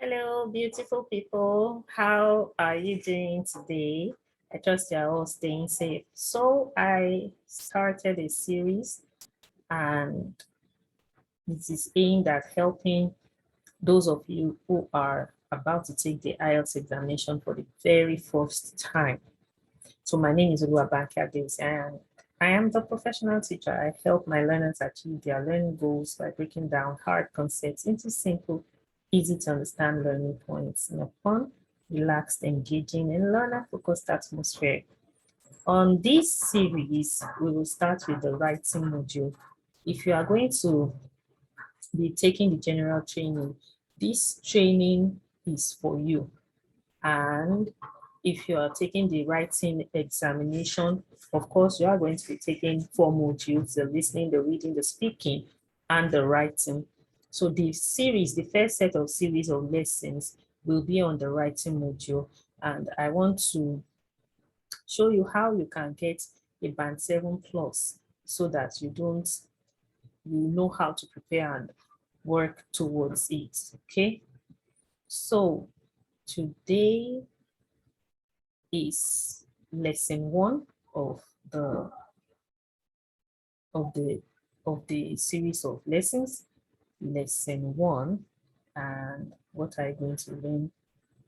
Hello, beautiful people. How are you doing today? I trust you're all staying safe. So I started a series and it is aimed at helping those of you who are about to take the IELTS examination for the very first time. So my name is IELTS-Banke and I am the professional teacher. I help my learners achieve their learning goals by breaking down hard concepts into simple, easy to understand learning points in a fun, relaxed, engaging, and learner-focused atmosphere. On this series, we will start with the writing module. If you are going to be taking the general training, this training is for you. And if you are taking the writing examination, of course, you are going to be taking 4 modules, the listening, the reading, the speaking, and the writing. So the series, the first set of series of lessons will be on the writing module. And I want to show you how you can get a band 7 plus so that you know how to prepare and work towards it, okay? So today is lesson 1 of the series of lessons, lesson 1, and what are you going to learn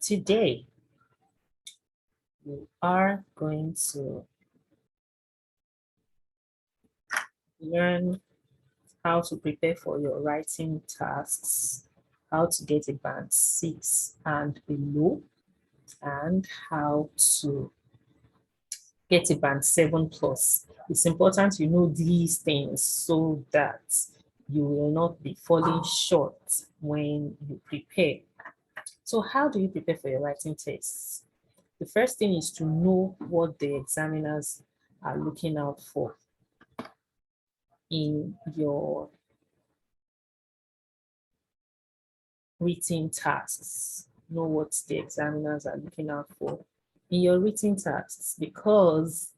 today? You are going to learn how to prepare for your writing tasks, how to get a band 6 and below, and how to get a band 7 plus. It's important you know these things so that you will not be falling short when you prepare. So how do you prepare for your writing tests? The first thing is to know what the examiners are looking out for in your written tasks. Know what the examiners are looking out for in your written tasks, because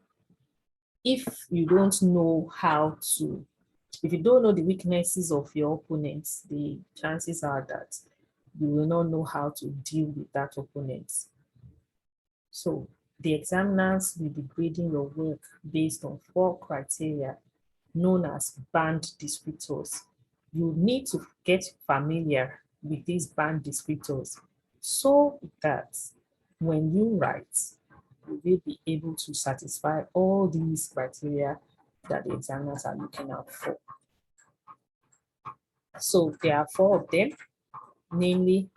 if you don't know if you don't know the weaknesses of your opponents, the chances are that you will not know how to deal with that opponent. So the examiners will be grading your work based on 4 criteria known as band descriptors. You need to get familiar with these band descriptors so that when you write, you will be able to satisfy all these criteria that the examiners are looking out for. So there are 4 of them, namely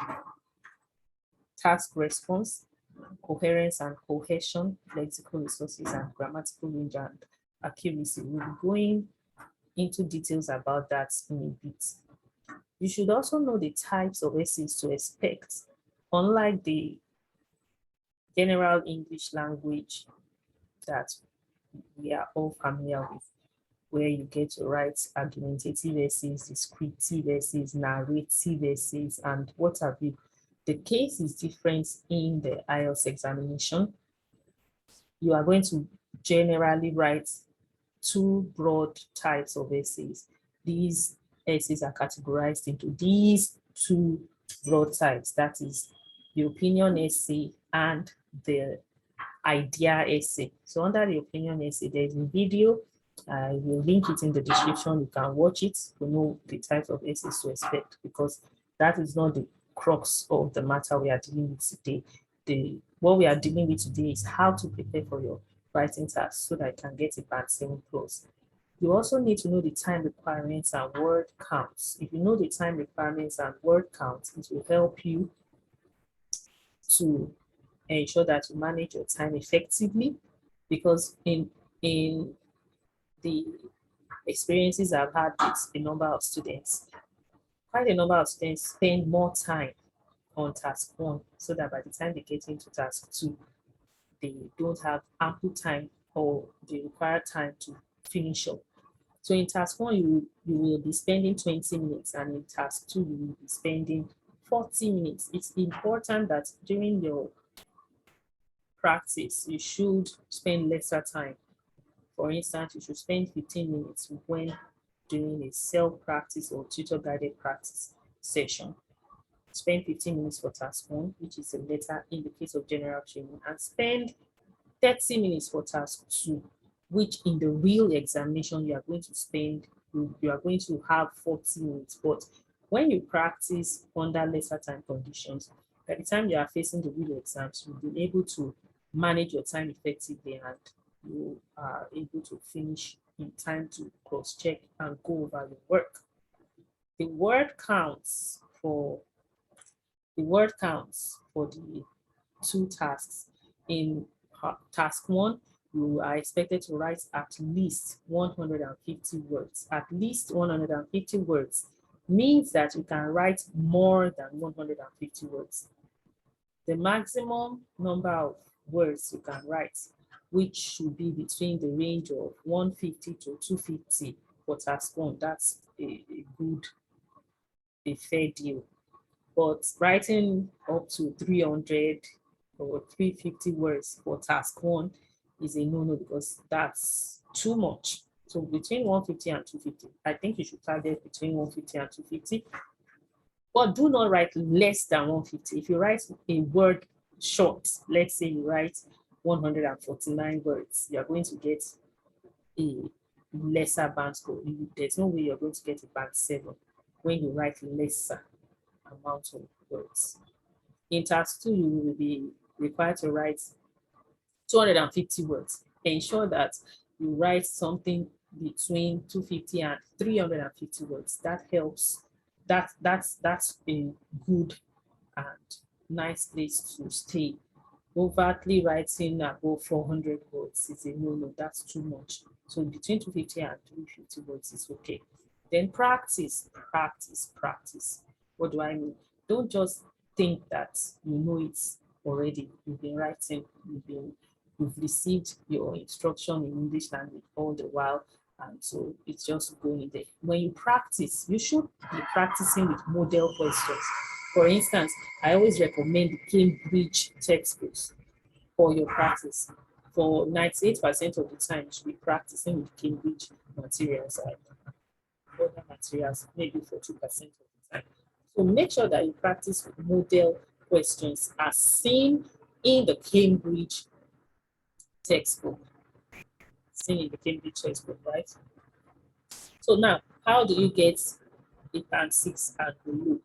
task response, coherence and cohesion, lexical resources, and grammatical range and accuracy. We'll be going into details about that in a bit. You should also know the types of essays to expect. Unlike the general English language that we are all familiar with, where you get to write argumentative essays, descriptive essays, narrative essays, and what have you. The case is different in the IELTS examination. You are going to generally write 2 broad types of essays. These essays are categorized into these 2 broad types, that is the opinion essay and the idea essay. So under the opinion essay, there's a video. I will link it in the description. You can watch it to know the types of essays to expect, because that is not the crux of the matter we are dealing with today. What we are dealing with today is how to prepare for your writing task so that you can get a band 7 plus. You also need to know the time requirements and word counts. If you know the time requirements and word counts, it will help you to ensure that you manage your time effectively, because in the experiences I've had with a number of students, quite a number of students spend more time on task 1 so that by the time they get into task 2, they don't have ample time or the required time to finish up. So in task 1, you will be spending 20 minutes, and in task 2, you will be spending 40 minutes. It's important that during your practice, you should spend lesser time. For instance, you should spend 15 minutes when doing a self-practice or tutor-guided practice session. spend 15 minutes for task 1, which is a letter in the case of general training, and spend 30 minutes for task 2, which in the real examination you are going to spend, you are going to have 40 minutes. But when you practice under lesser time conditions, by the time you are facing the real exams, you'll be able to manage your time effectively and you are able to finish in time to cross-check and go over your work. The word counts for the 2 tasks. In task 1, you are expected to write at least 150 words. At least 150 words means that you can write more than 150 words. The maximum number of words you can write, which should be between the range of 150 to 250 for task 1, that's a fair deal. But writing up to 300 or 350 words for task 1 is a no-no, because that's too much. So between 150 and 250, I think you should target between 150 and 250. But do not write less than 150. If you write a word short, let's say you write 149 words, you're going to get a lesser band score. There's no way you're going to get a band 7 when you write lesser amount of words. In task 2, you will be required to write 250 words. Ensure that you write something between 250 and 350 words. That helps. That's a good and nice place to stay. Overtly writing above 400 words is a no-no. That's too much. So between 250 and 350 words is okay. Then practice. What do I mean? Don't just think that you know it already. You've been writing, you've received your instruction in English language all the while, and so it's just going there. When you practice, you should be practicing with model questions. For instance, I always recommend the Cambridge textbooks for your practice. For 98% of the time, you should be practicing with Cambridge materials and other materials, maybe for 2% of the time. So make sure that you practice with model questions as seen in the Cambridge textbook. Right? So now, how do you get a band 6 and below?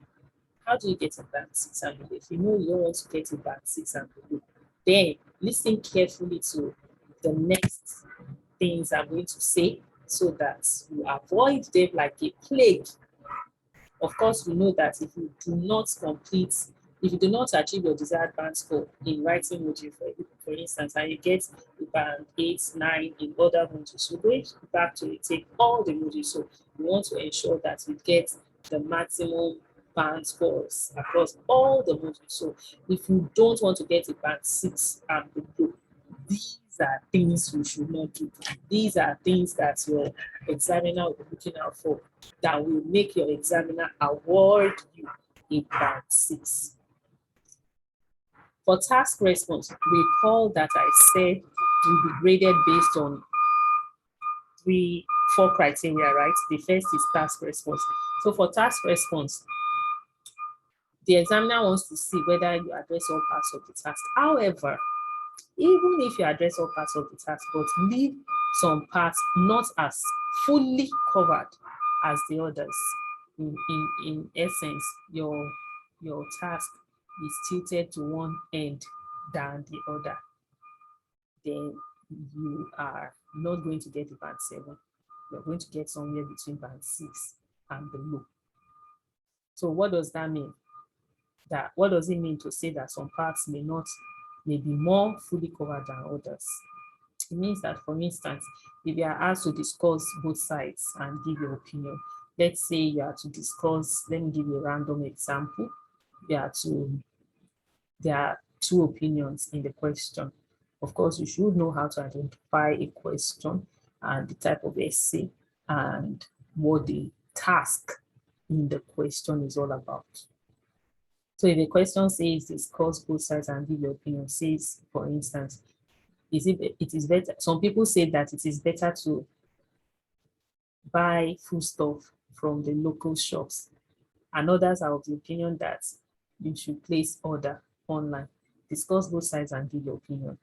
How do you get a band 6 and below? If you know you don't want to get a band 6 and below, then listen carefully to the next things I'm going to say so that you avoid them like a plague. Of course, we know that if you do not achieve your desired band score in writing module, for instance, and you get band 8, 9 in other modules, you're going back to retake all the modules. So you want to ensure that you get the maximum band scores across all the modules. So if you don't want to get a band 6 and below, these are things you should not do. These are things that your examiner will be looking out for that will make your examiner award you a band 6. For task response, recall that I said will be graded based on 4 criteria, right? The first is task response. So for task response, the examiner wants to see whether you address all parts of the task. However, even if you address all parts of the task, but leave some parts not as fully covered as the others, in essence, your task is tilted to one end than the other, then you are not going to get a band 7. You're going to get somewhere between band 6 and below. So what does that mean? What does it mean to say that some parts may be more fully covered than others? It means that, for instance, if you are asked to discuss both sides and give your opinion, let's say you are to discuss, let me give you a random example. There are 2 opinions in the question. Of course, you should know how to identify a question and the type of essay and what the task in the question is all about. So if the question says discuss both sides and give your opinion, says, for instance, it is better. Some people say that it is better to buy foodstuff from the local shops, and others are of the opinion that you should place order online. Discuss both sides and give your opinion.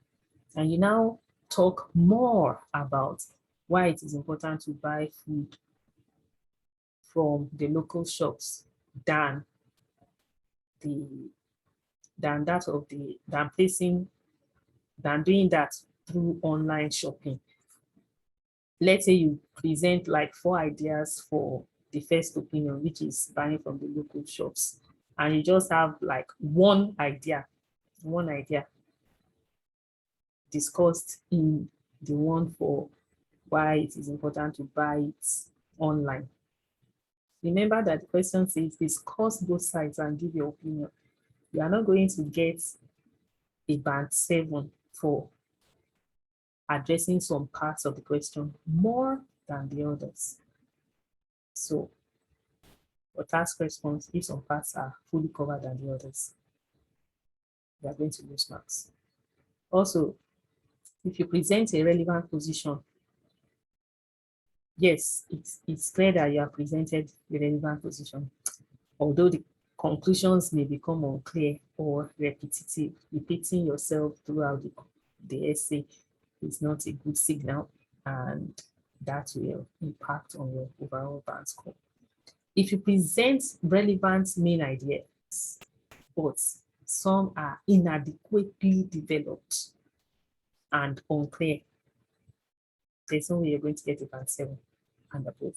And you now talk more about why it is important to buy food from the local shops than the than that of the than placing than doing that through online shopping. Let's say you present like 4 ideas for the first opinion, which is buying from the local shops, and you just have like one idea discussed in the one for why it is important to buy it online. Remember that the question says discuss both sides and give your opinion. You are not going to get a band 7 for addressing some parts of the question more than the others. So for task response, if some parts are fully covered than the others, you are going to lose marks. Also, if you present a relevant position, yes, it's clear that you have presented a relevant position, although the conclusions may become unclear or repetitive. Repeating yourself throughout the essay is not a good signal, and that will impact on your overall band score. If you present relevant main ideas, but some are inadequately developed and unclear, there's no way you're going to get a band 7 and above.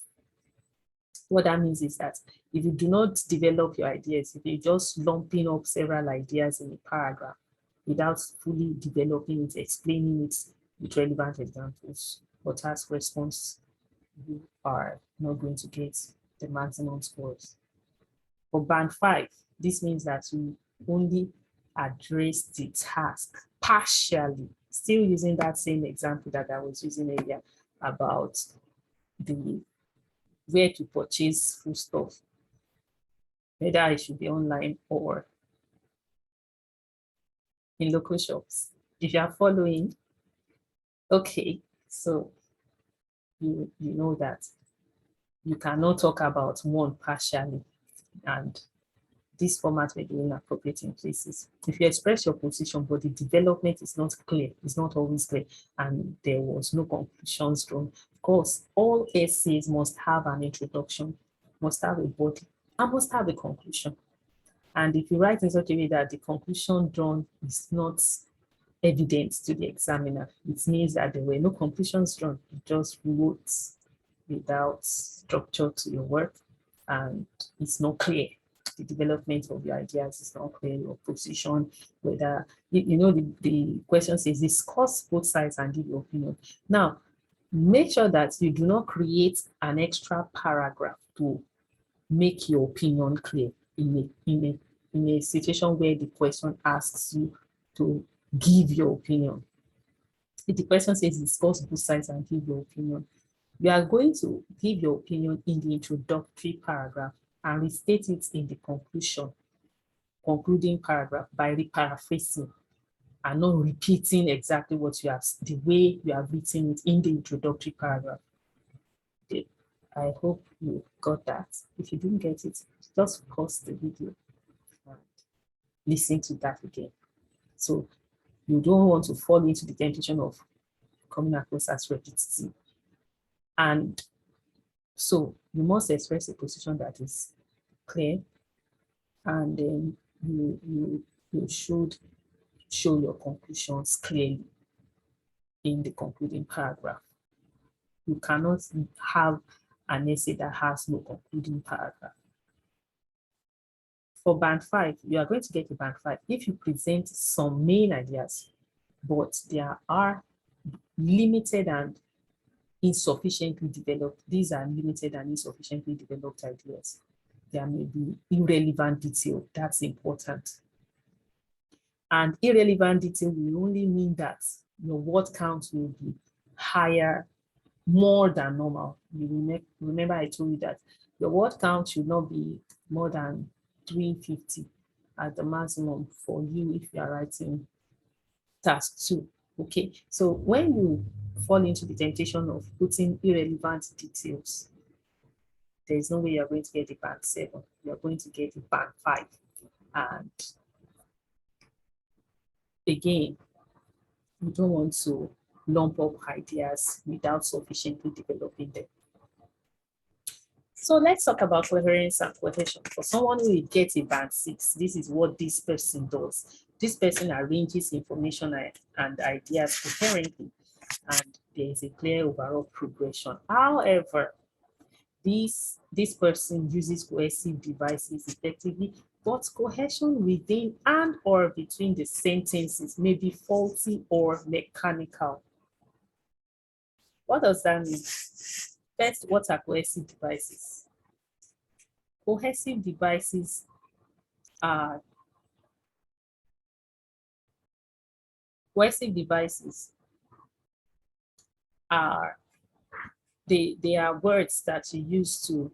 What that means is that if you do not develop your ideas, if you're just lumping up several ideas in a paragraph without fully developing it, explaining it with relevant examples or task response, you are not going to get the maximum scores. For band 5, this means that you only address the task partially, still using that same example that I was using earlier about the where to purchase foodstuff, whether it should be online or in local shops. If you are following, okay, so you know that you cannot talk about one partially, and this format may be inappropriate in places. If you express your position, but the development is not clear, it's not always clear, and there was no conclusions drawn. Of course, all essays must have an introduction, must have a body, and must have a conclusion. And if you write in such a way that the conclusion drawn is not evident to the examiner, it means that there were no conclusions drawn. You just wrote without structure to your work, and it's not clear. The development of your ideas is not clear, your position, whether, the question says discuss both sides and give your opinion. Now, make sure that you do not create an extra paragraph to make your opinion clear in a situation where the question asks you to give your opinion. If the question says discuss both sides and give your opinion, you are going to give your opinion in the introductory paragraph and restate it in the concluding paragraph by reparaphrasing and not repeating exactly what you have, the way you have written it in the introductory paragraph. Okay. I hope you got that. If you didn't get it, just pause the video and listen to that again. So you don't want to fall into the temptation of coming across as repetitive. And so you must express a position that is clear, and then you should show your conclusions clearly in the concluding paragraph. You cannot have an essay that has no concluding paragraph. For band 5, you are going to get a band 5 if you present some main ideas, but there are limited and insufficiently developed. These are limited and insufficiently developed ideas. There may be irrelevant detail. That's important. And irrelevant detail will only mean that your word count will be higher, more than normal. You remember I told you that your word count should not be more than 350 at the maximum for you if you are writing task 2. Okay, so when you fall into the temptation of putting irrelevant details, there is no way you're going to get a band 7. You're going to get a band 5. And again, you don't want to lump up ideas without sufficiently developing them. So let's talk about coherence and cohesion. For someone who will get a band 6, this is what this person does. This person arranges information and ideas coherently, and there is a clear overall progression. However, this person uses cohesive devices effectively, but cohesion within and or between the sentences may be faulty or mechanical. What does that mean? First, what are cohesive devices? Cohesive devices are are they are words that you use to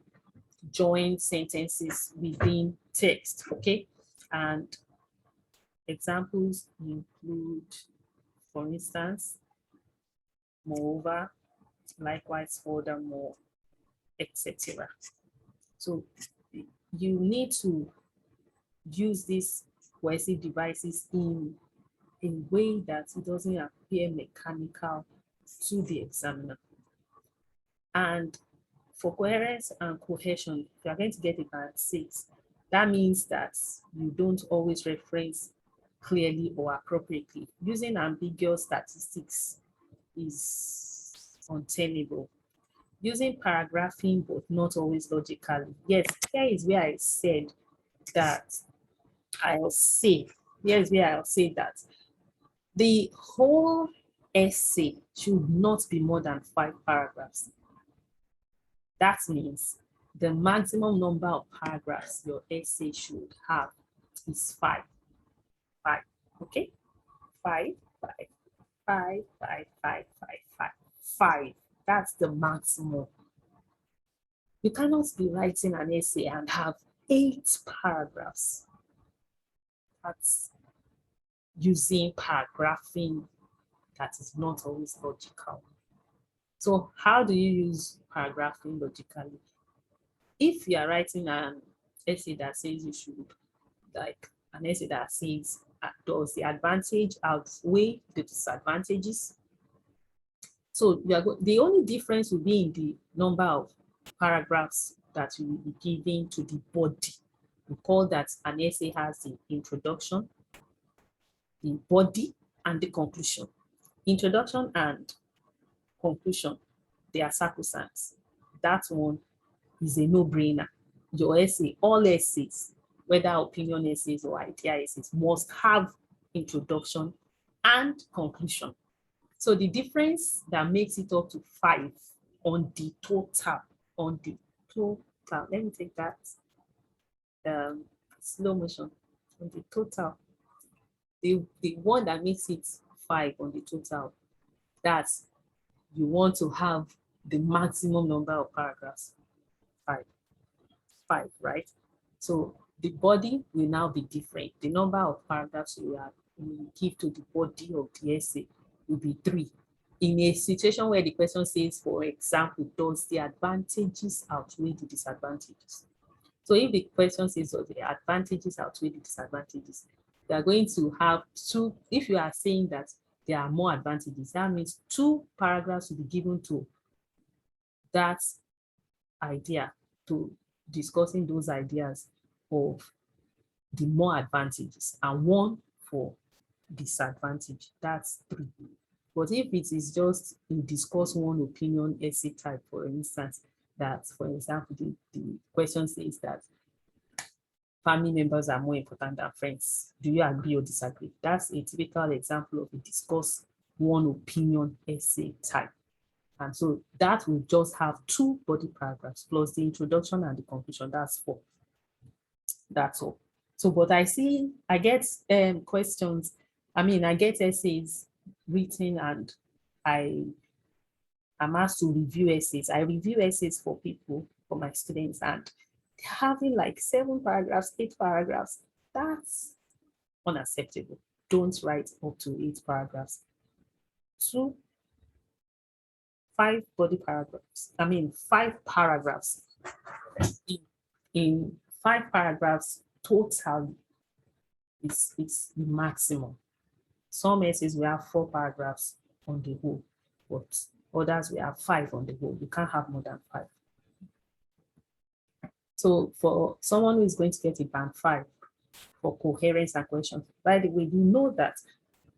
join sentences within text, okay? And examples include, for instance, moreover, likewise, furthermore, etc. So you need to use these cohesive devices in a way that it doesn't appear mechanical to the examiner. And for coherence and cohesion, if you are going to get a band 6, that means that you don't always reference clearly or appropriately. Using ambiguous statistics is untenable. Using paragraphing, but not always logically. Yes, here is where I said that here's where I'll say that the whole essay should not be more than 5 paragraphs. That means the maximum number of paragraphs your essay should have is 5. 5, okay? 5, 5, 5, 5, 5, 5, 5, 5. That's the maximum. You cannot be writing an essay and have 8 paragraphs. That's using paragraphing that is not always logical. So how do you use paragraphing logically? If you are writing an essay that says you should, like an essay that says, does the advantage outweigh the disadvantages? So the only difference will be in the number of paragraphs that you will be giving to the body. We call that an essay has the introduction, the body, and the conclusion. Introduction and conclusion, they are sacrosanct. That one is a no-brainer. Your essay, all essays, whether opinion essays or idea essays, must have introduction and conclusion. So the difference that makes it up to 5 on the total, let me take that slow motion, on the total, the one that makes it 5 on the total, that's you want to have the maximum number of paragraphs, 5, right? So the body will now be different. The number of paragraphs you give to the body of the essay will be 3. In a situation where the question says, for example, does the advantages outweigh the disadvantages? So if the question says, does the advantages outweigh the disadvantages, they are going to have 2. If you are saying that there are more advantages, that means 2 paragraphs will be given to that idea, to discussing those ideas of the more advantages, and 1 for disadvantage. That's 3. But if it is just a discuss one opinion essay type, for instance, that, for example, the question says that family members are more important than friends. Do you agree or disagree? That's a typical example of a discuss one opinion essay type. And so that will just have 2 body paragraphs plus the introduction and the conclusion. That's 4. That's all. So, but I get questions. I get essays written, and I'm asked to review essays. I review essays for people, for my students, and having like 7 paragraphs, 8 paragraphs, that's unacceptable. Don't write up to 8 paragraphs. 2, 5 body paragraphs. 5 paragraphs. In 5 paragraphs totally, It's the maximum. Some essays we have 4 paragraphs on the whole, but others we have 5 on the whole. You can't have more than 5. So for someone who is going to get a band 5 for coherence and cohesion, by the way, you know that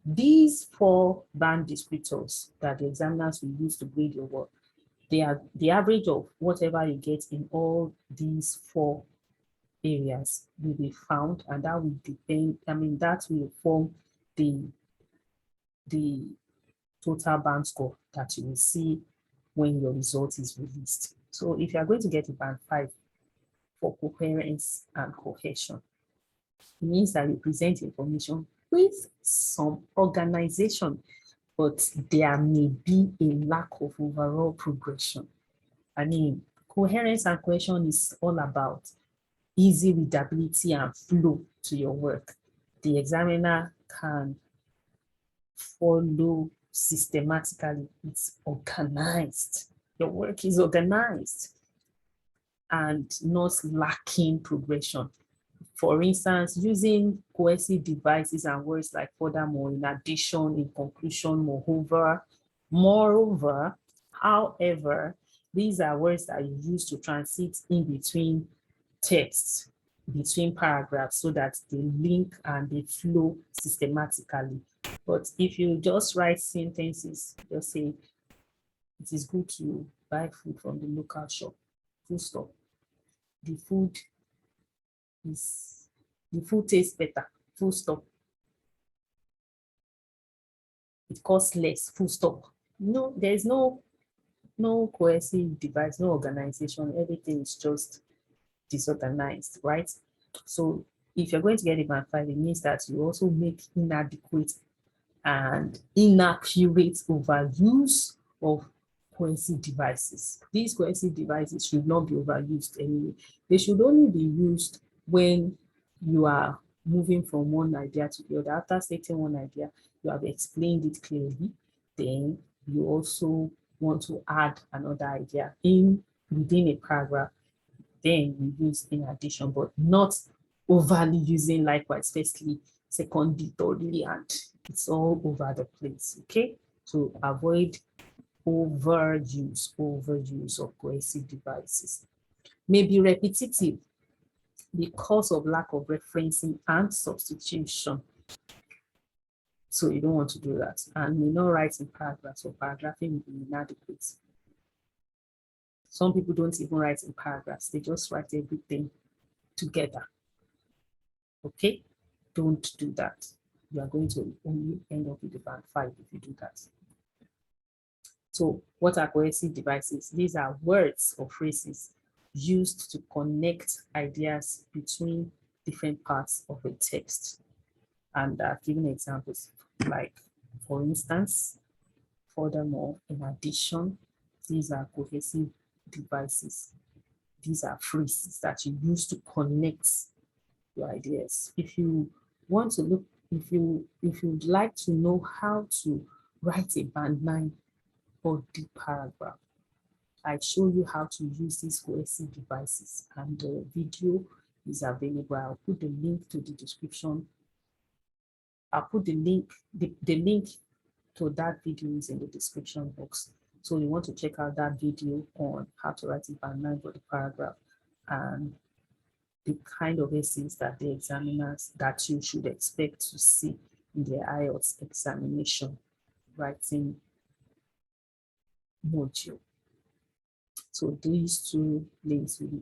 these 4 band descriptors that the examiners will use to grade your work, they are the average of whatever you get in all these 4 areas will be found, and that will depend, that will form the total band score that you will see when your result is released. So if you are going to get a band 5 for coherence and cohesion, it means that you present information with some organization, but there may be a lack of overall progression. Coherence and cohesion is all about easy readability and flow to your work. The examiner can follow systematically. It's organized. Your work is organized and not lacking progression. For instance, using cohesive devices and words like furthermore, in addition, in conclusion, moreover, however, these are words that you use to transit in between texts, between paragraphs, so that they link and they flow systematically. But if you just write sentences, just say, it is good to buy food from the local shop, full stop. The food tastes better, full stop. It costs less, full stop. No, there's no cohesive device, no organization. Everything is just disorganized, right? So if you're going to get a band 5, it means that you also make inadequate and inaccurate overuse of cohesive devices. These cohesive devices should not be overused anyway. They should only be used when you are moving from one idea to the other. After stating one idea, you have explained it clearly, then you also want to add another idea within a paragraph, then you use in addition, but not overly using likewise, firstly, secondly, thirdly, and it's all over the place, okay? So avoid overuse of cohesive devices. May be repetitive because of lack of referencing and substitution. So you don't want to do that. And may not write in paragraphs, or paragraphing will be inadequate. Some people don't even write in paragraphs, they just write everything together. Okay? Don't do that. You are going to only end up with a band 5 if you do that. So what are cohesive devices? These are words or phrases used to connect ideas between different parts of a text. And giving examples like, for instance, furthermore, in addition, these are cohesive devices. These are phrases that you use to connect your ideas. If you want to look, if you'd like to know how to write a band 9 or deep paragraph, I show you how to use these cohesive devices, and the video is available. I'll put the link to the description. I'll put the link to that video is in the description box. So you want to check out that video on how to write a band 9 for the paragraph, and the kind of essays that the examiners that you should expect to see in the IELTS examination writing module. So these 2 links will be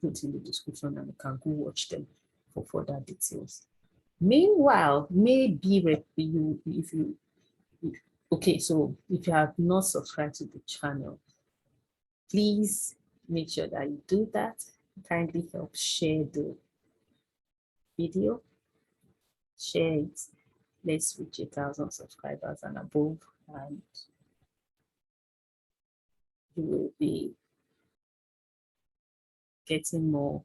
put in the description, and you can go watch them for further details. Meanwhile, maybe if you have not subscribed to the channel, please make sure that you do that. Kindly help share the video, share it. Let's reach 1,000 subscribers and above, and you will be getting more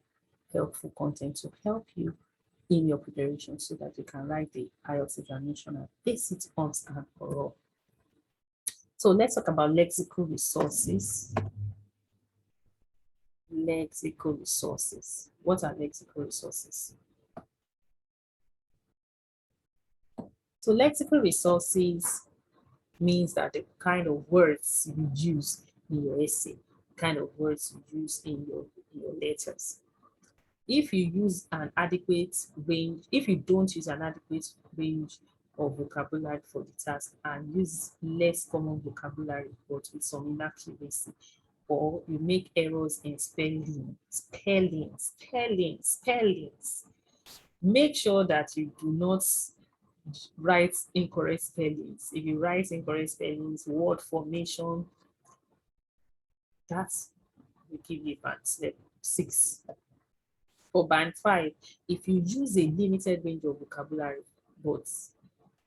helpful content to help you in your preparation, so that you can write the IELTS examination and face it once and for all. So let's talk about lexical resources. Lexical resources. What are lexical resources? So lexical resources means that the kind of words you use in your essay, kind of words you use in your letters. If you use an adequate range, if you don't use an adequate range of vocabulary for the task and use less common vocabulary but with some inaccuracy, or you make errors in spellings, make sure that you do not write incorrect spellings. If you write incorrect spellings, word formation, that will give you band 6. For band 5, if you use a limited range of vocabulary, but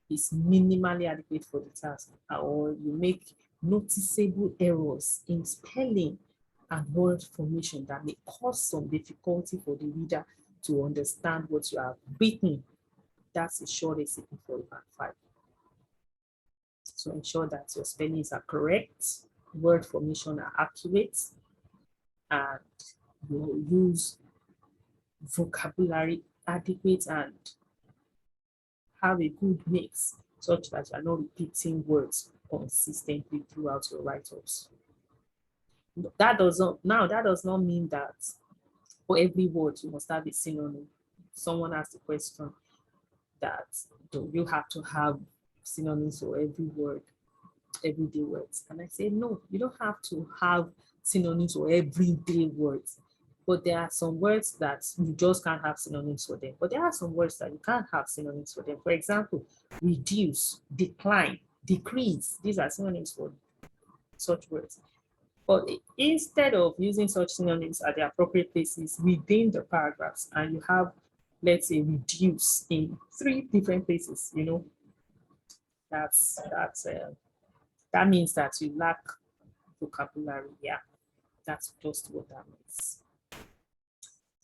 it's minimally adequate for the task, or you make noticeable errors in spelling and word formation that may cause some difficulty for the reader to understand what you have written, that's a sure recipe for band 5. So ensure that your spellings are correct, word formation are accurate, and you use vocabulary adequate and have a good mix such that you are not repeating words consistently throughout your write-ups. That does not mean that for every word you must have a synonym. Someone asked the question that do you have to have synonyms for every word, everyday words? And I say no, you don't have to have synonyms for everyday words. But there are some words that you just can't have synonyms for them. But there are some words that you can't have synonyms for them. For example, reduce, decline, decrease. These are synonyms for such words. But instead of using such synonyms at the appropriate places within the paragraphs, and you have, let's say, reduce in 3 different places, that means that you lack vocabulary. Yeah, that's just what that means.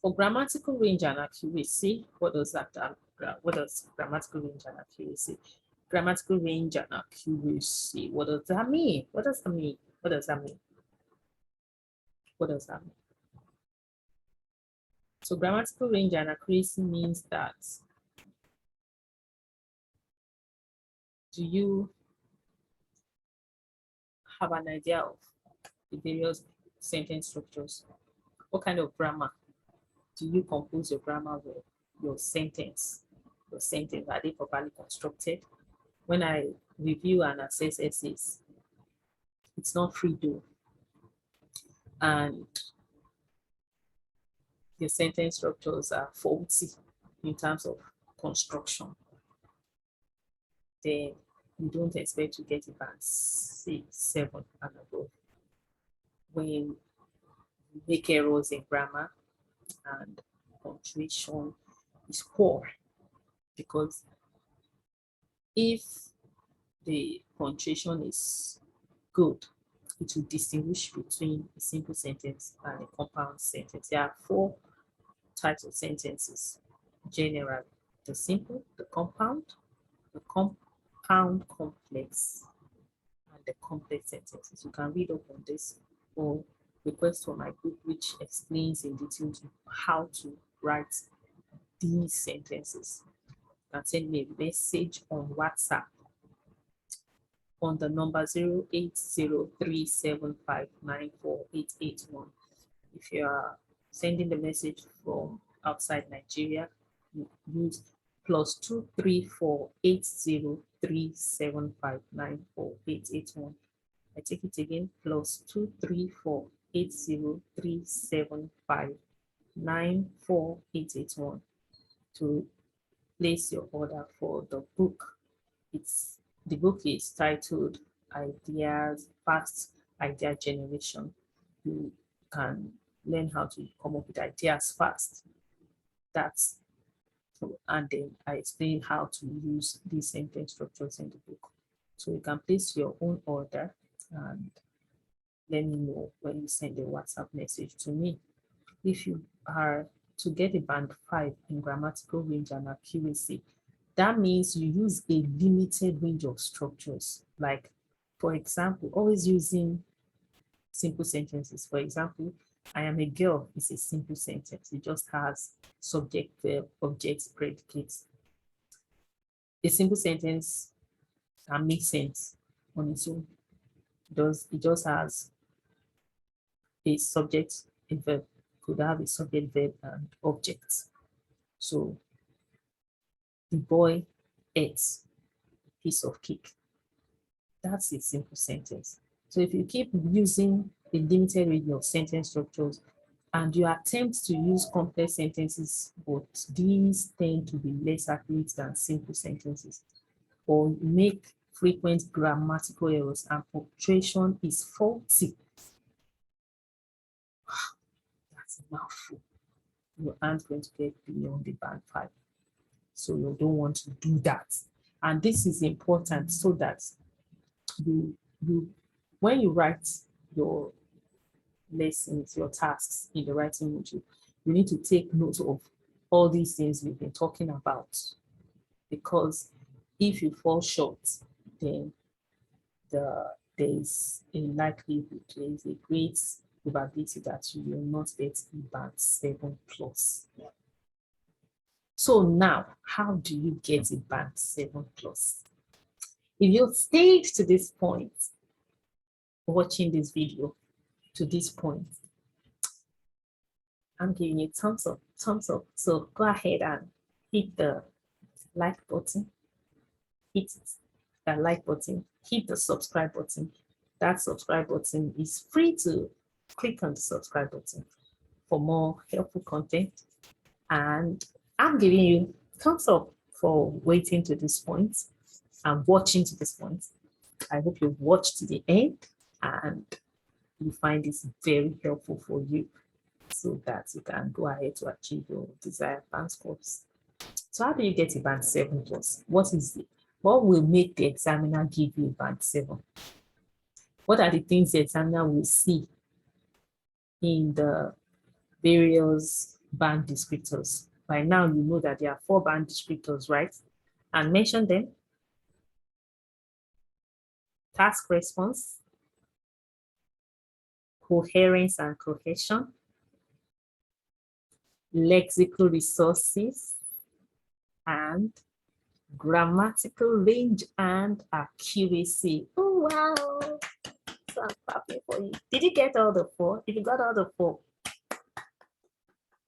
For grammatical range and accuracy, what does grammatical range and accuracy? Grammatical range and accuracy, what does that mean? What does that mean? What does that mean? What does that mean? So grammatical range and accuracy means that do you have an idea of the various sentence structures? What kind of grammar do you compose your grammar with? Your sentence, are they properly constructed? When I review and assess essays, it's not free though. And the sentence structures are faulty in terms of construction, then you don't expect to get it band 6, 7 and above. When you make errors in grammar and punctuation is poor, because if the punctuation is good, it will distinguish between a simple sentence and a compound sentence. There are 4 types of sentences generally: the simple, the compound complex, and the complex sentences. You can read up on this or request for my book, which explains in detail how to write these sentences. You can send me a message on WhatsApp on the number 080375948881. If you are sending the message from outside Nigeria, you use +2348037594881. I take it again, +2348037594881 to place your order for the book. The book is titled Fast Idea Generation. You can learn how to come up with ideas fast. And then I explain how to use these sentence structures in the book. So you can place your own order and let me know when you send a WhatsApp message to me. If you are to get a band 5 in grammatical range and accuracy, that means you use a limited range of structures. Like, for example, always using simple sentences. For example, I am a girl is a simple sentence. It just has subject, verb, objects, predicates. A simple sentence can make sense on its own. It just has a subject, a verb, could have a subject, verb, and object. So the boy ate a piece of cake. That's a simple sentence. So if you keep using a limited range of sentence structures and you attempt to use complex sentences, but these tend to be less accurate than simple sentences, or make frequent grammatical errors and punctuation is faulty, that's a mouthful. You aren't going to get beyond the band 5. So you don't want to do that. And this is important so that you when you write your lessons, your tasks in the writing module, you need to take note of all these things we've been talking about. Because if you fall short, then there's a likelihood, there's a great probability that you will not get band 7 plus. So now, how do you get a band 7 plus? If you stayed to this point, watching this video to this point, I'm giving you thumbs up, thumbs up. So go ahead and hit the like button, hit the like button, hit the subscribe button. That subscribe button is free to click on the subscribe button for more helpful content. And I'm giving you thumbs up for waiting to this point and watching to this point. I hope you've watched to the end and you find this very helpful for you so that you can go ahead to achieve your desired band scores. So how do you get a band 7 plus? What will make the examiner give you a band 7? What are the things the examiner will see in the various band descriptors? By now, you know that there are 4 band descriptors, right? And mention them. Task response, coherence and cohesion, lexical resources, and grammatical range and accuracy. Oh, wow. So I'm clapping for you. Did you get all the 4? If you got all the 4,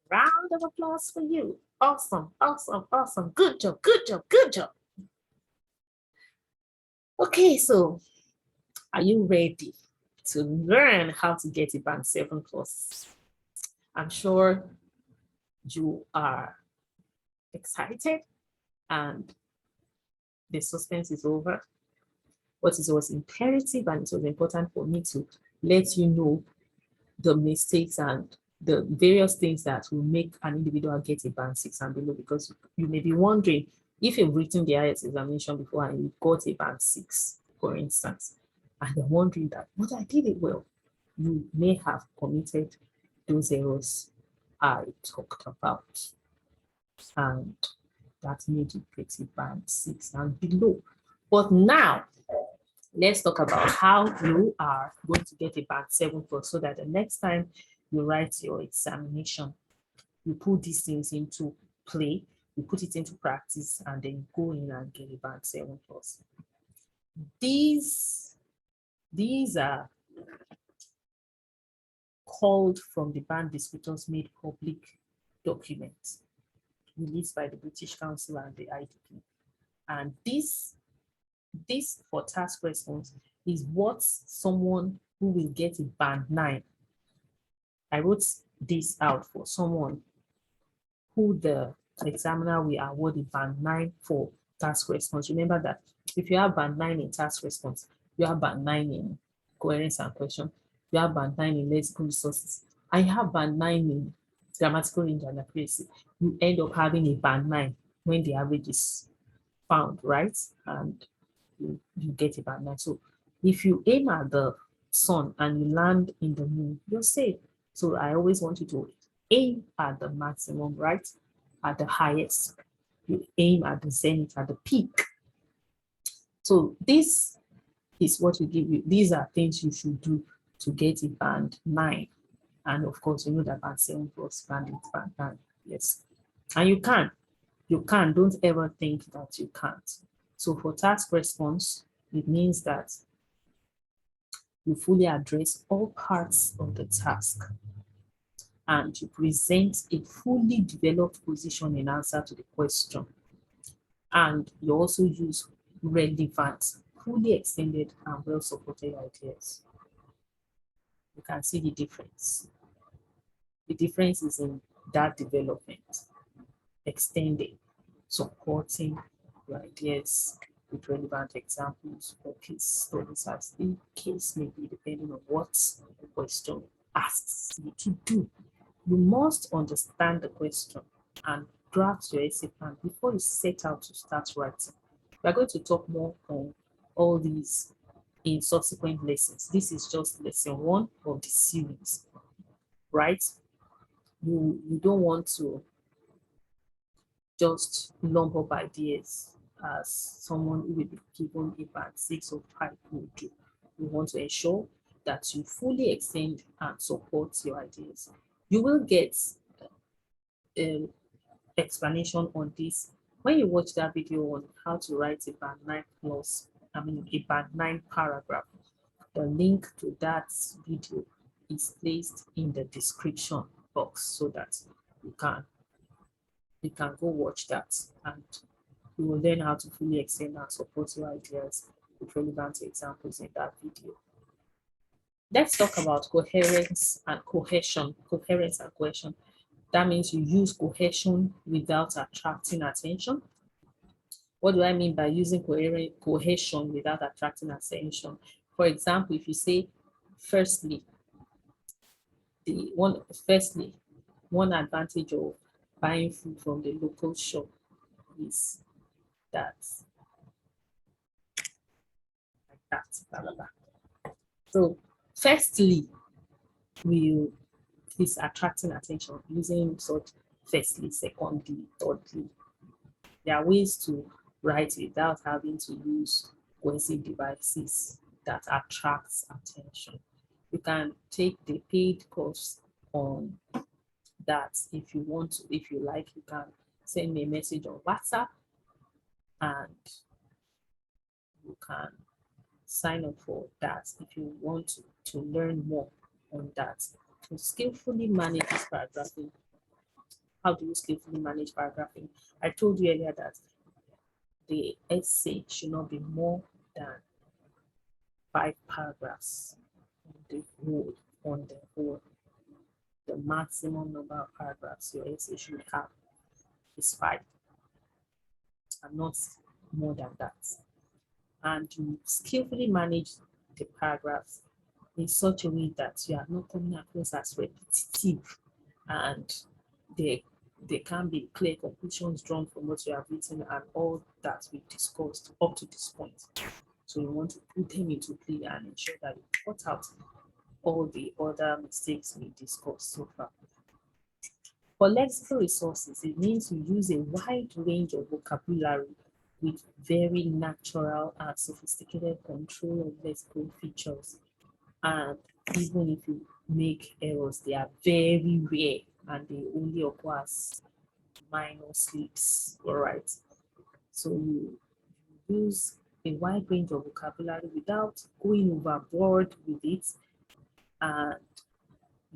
round of applause for you. Awesome, awesome, awesome. Good job, good job, good job. Okay, so are you ready to learn how to get a band 7 plus? I'm sure you are excited and the suspense is over. But it was imperative and it was important for me to let you know the mistakes and the various things that will make an individual get a band 6 and below, because you may be wondering if you've written the IELTS examination before and you got a band 6, for instance, and you're wondering that, but I did it well. You may have committed those errors I talked about, and that made you get a band 6 and below. But now, let's talk about how you are going to get a band 7 plus, so that the next time you write your examination, you put these things into play, you put it into practice, and then you go in and get a band 7 plus. These are called from the band descriptors made public documents released by the British Council and the IDP. And this for task response is what someone who will get a band 9. I wrote this out for someone who the examiner will award a band 9 for task response. Remember that if you have band 9 in task response, you have band 9 in coherence and cohesion, you have band 9 in lexical resources, and you have band 9 in grammatical range and accuracy, you end up having a band 9 when the average is found, right? And you get a band 9. So if you aim at the sun and you land in the moon, you're safe. So I always want you to aim at the maximum, right? At the highest. You aim at the zenith, at the peak. So this is what we give you. These are things you should do to get a band 9. And of course, you know that band 7 plus band 8, band 9. Yes. And you can You can, don't ever think that you can't. So for task response, it means that you fully address all parts of the task and you present a fully developed position in answer to the question. And you also use relevant, fully extended and well-supported ideas. You can see the difference. The difference is in that development, extending, supporting your ideas with relevant examples or case studies as the case may be, depending on what the question asks you to do. You must understand the question and draft your essay plan before you set out to start writing. We are going to talk more on all these in subsequent lessons. This is just lesson 1 of the series, right? You don't want to just lump up ideas as someone who will be given a band 6 or 5 would do. You want to ensure that you fully extend and support your ideas. You will get explanation on this when you watch that video on how to write a band 9 plus, a band 9 paragraph. The link to that video is placed in the description box so that you can go watch that and you will learn how to fully extend and support your ideas with relevant examples in that video. Let's talk about coherence and cohesion. Coherence and cohesion. That means you use cohesion without attracting attention. What do I mean by using cohesion without attracting attention? For example, if you say, firstly, one advantage of buying food from the local shop is that, like that, blah, blah, blah. So, firstly, is attracting attention using such firstly, secondly, thirdly. There are ways to write without having to use cohesive devices that attracts attention. You can take the paid course on that if you want to. If you like, you can send me a message on WhatsApp and you can sign up for that if you want to learn more on that. To skillfully manage this paragraphing. How do you skillfully manage paragraphing? I told you earlier that the essay should not be more than 5 paragraphs on the whole. The maximum number of paragraphs your essay should have is 5 and not more than that. And you skillfully manage the paragraphs in such a way that you are not coming across as repetitive and there can be clear conclusions drawn from what you have written and all that we discussed up to this point. So you want to put them into play and ensure that you cut out all the other mistakes we discussed so far. For lexical resources, it means you use a wide range of vocabulary with very natural and sophisticated control of lexical features. And even if you make errors, they are very rare and they only occur as minor slips. All right. So you use a wide range of vocabulary without going overboard with it, and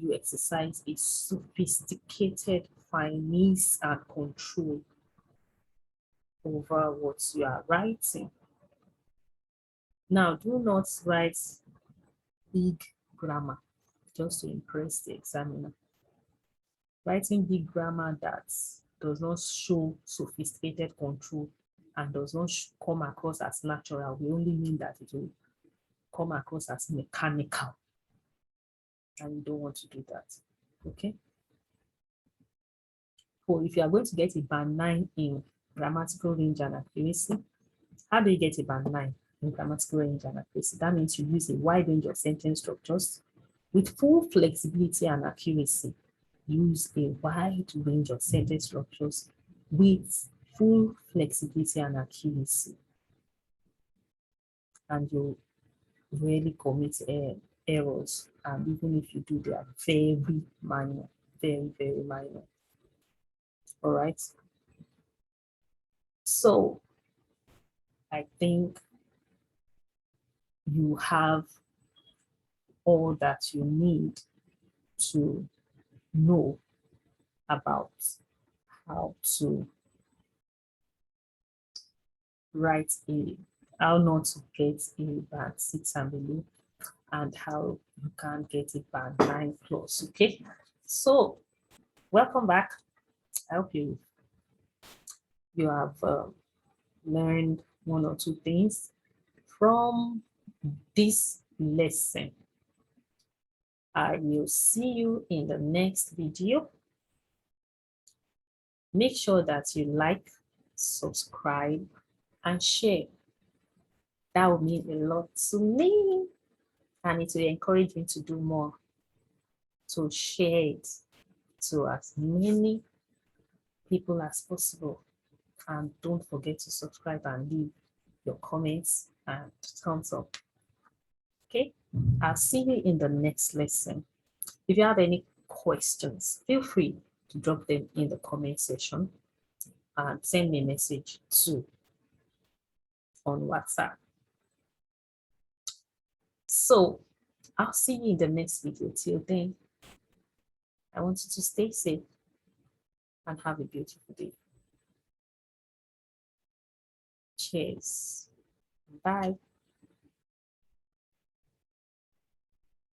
you exercise a sophisticated finesse and control over what you are writing. Now, do not write big grammar just to impress the examiner. Writing big grammar that does not show sophisticated control and does not come across as natural will only mean that it will come across as mechanical. And you don't want to do that. Okay? So if you are going to get a band 9 in grammatical range and accuracy, how do you get a band 9 in grammatical range and accuracy? That means you use a wide range of sentence structures with full flexibility and accuracy. Use a wide range of sentence structures with full flexibility and accuracy. And you rarely commit errors. And even if you do, they are very minor, very, very minor. All right. So I think you have all that you need to know about how to write how not to get a band 6 and below, and how you can get a band 9 plus. Okay, so welcome back. I hope you have learned one or two things from this lesson. I will see you in the next video. Make sure that you like, subscribe, and share. That will mean a lot to me, and it will encourage me to do more, to share it to as many people as possible. And don't forget to subscribe and leave your comments and thumbs up. Okay, I'll see you in the next lesson. If you have any questions, feel free to drop them in the comment section and send me a message too on WhatsApp. So I'll see you in the next video. Till then, I want you to stay safe and have a beautiful day. Cheers. Bye.